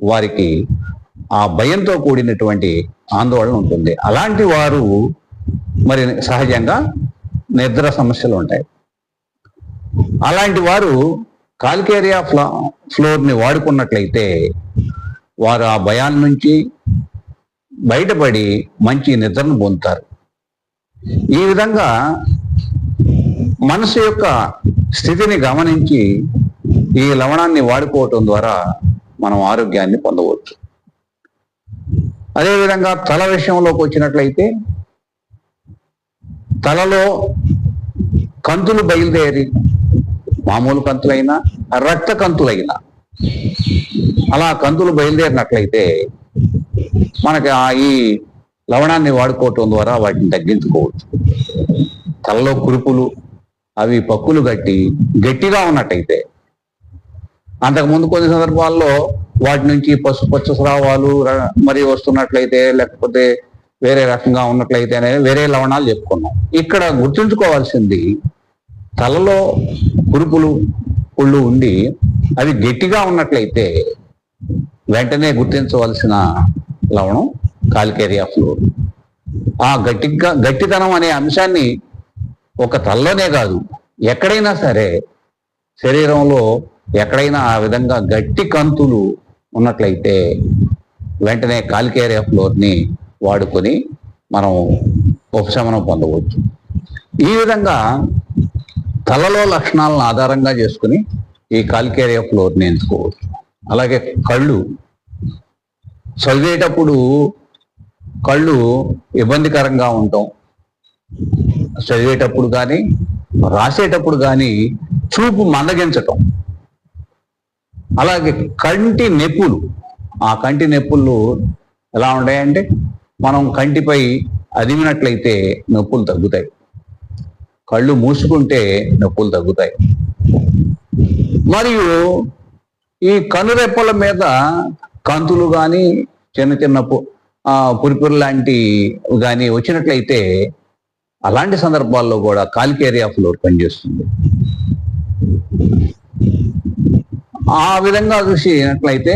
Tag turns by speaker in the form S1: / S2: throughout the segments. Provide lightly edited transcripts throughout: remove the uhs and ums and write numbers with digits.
S1: వారికి ఆ భయంతో కూడినటువంటి ఆందోళన ఉంటుంది. అలాంటి వారు మరి సహజంగా నిద్ర సమస్యలు ఉంటాయి. అలాంటి వారు కాల్కేరియా ఫ్లోర్ని వాడుకున్నట్లయితే వారు ఆ భయాల నుంచి బయటపడి మంచి నిద్రను పొందుతారు. ఈ విధంగా మనసు యొక్క స్థితిని గమనించి ఈ లవణాన్ని వాడుకోవటం ద్వారా మనం ఆరోగ్యాన్ని పొందవచ్చు. అదేవిధంగా తల విషయంలోకి వచ్చినట్లయితే తలలో కంతులు బయలుదేరి, మామూలు కంతులైనా రక్త కంతులైనా అలా కంతులు బయలుదేరినట్లయితే మనకి ఈ లవణాన్ని వాడుకోవటం ద్వారా వాటిని తగ్గించుకోవచ్చు. తలలో కురుపులు అవి పక్కులు గట్టిగా ఉన్నట్టయితే, అంతకుముందు కొన్ని సందర్భాల్లో వాటి నుంచి పసుపచ్చ స్రావాలు మరి వస్తున్నట్లయితే, లేకపోతే వేరే రకంగా ఉన్నట్లయితే అనేది వేరే లవణాలు చెప్పుకున్నాం. ఇక్కడ గుర్తుంచుకోవాల్సింది తలలో కురుపులు పుళ్ళు ఉండి అవి గట్టిగా ఉన్నట్లయితే వెంటనే గుర్తించవలసిన లవణం కాల్కేరియా ఫ్లోర్. ఆ గట్టితనం అనే అంశాన్ని ఒక తలలోనే కాదు, ఎక్కడైనా సరే శరీరంలో ఎక్కడైనా ఆ విధంగా గట్టి కంతులు ఉన్నట్లయితే వెంటనే కాల్కేరియా ఫ్లోర్ని వాడుకొని మనం ఉపశమనం పొందవచ్చు. ఈ విధంగా తలలో లక్షణాలను ఆధారంగా చేసుకుని ఈ కాల్కేరియా ఫ్లోర్ని ఎంచుకోవచ్చు. అలాగే కళ్ళు చదివేటప్పుడు కళ్ళు ఇబ్బందికరంగా ఉండటం, చదివేటప్పుడు కానీ రాసేటప్పుడు కానీ చూపు మందగించటం, అలాగే కంటి నొప్పులు. ఆ కంటి నొప్పులు ఎలా ఉంటాయంటే మనం కంటిపై అదిమినట్లయితే నొప్పులు తగ్గుతాయి, కళ్ళు మూసుకుంటే నొప్పులు తగ్గుతాయి. మరియు ఈ కనురెప్పల మీద కంతులు కానీ చిన్న చిన్న పురిపురు లాంటి కానీ వచ్చినట్లయితే అలాంటి సందర్భాల్లో కూడా కాల్కేరియా ఫ్లోర్ పనిచేస్తుంది. ఆ విధంగా చూసినట్లయితే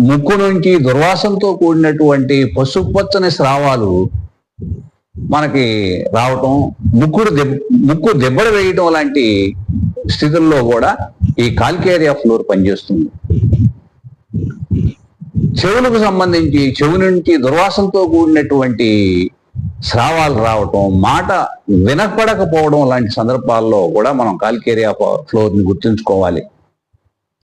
S1: ముక్కు నుంచి దుర్వాసనతో కూడినటువంటి పసుపచ్చని స్రావాలు మనకి రావటం, ముక్కు దెబ్బలు వేయటం లాంటి స్థితుల్లో కూడా ఈ కాల్కేరియా ఫ్లోర్ పనిచేస్తుంది. చెవులకు సంబంధించి చెవు నుంచి దుర్వాసనతో కూడినటువంటి స్రావాలు రావటం, మాట వినపడకపోవడం లాంటి సందర్భాల్లో కూడా మనం కాల్కేరియా ఫ్లోర్ని గుర్తుంచుకోవాలి.